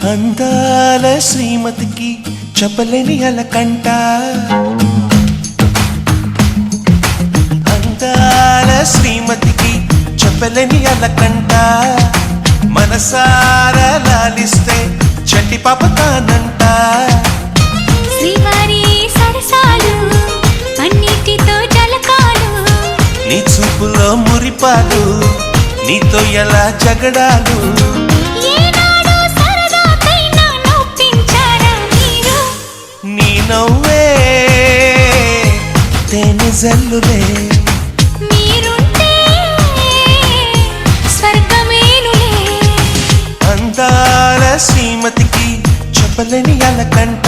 అందాల శ్రీమతికి చెప్పలేని అలకంట అందాల శ్రీమతికి చెప్పలేని అలకంట మనసారా లాలిస్తే చంటి పాప తానంట శ్రీవారి సరసాలు అన్నిటితో జలకాలు నీ చూపులో మురిపాలు నీతో ఎలా జగడాలు ఏనాడు సరదాకైనా నొప్పించారా మీరు నీ నవ్వే తేనె జల్లులే మీరుంటే స్వర్గమేనులే అందాల శ్రీమతికి చెప్పలేని అలకంట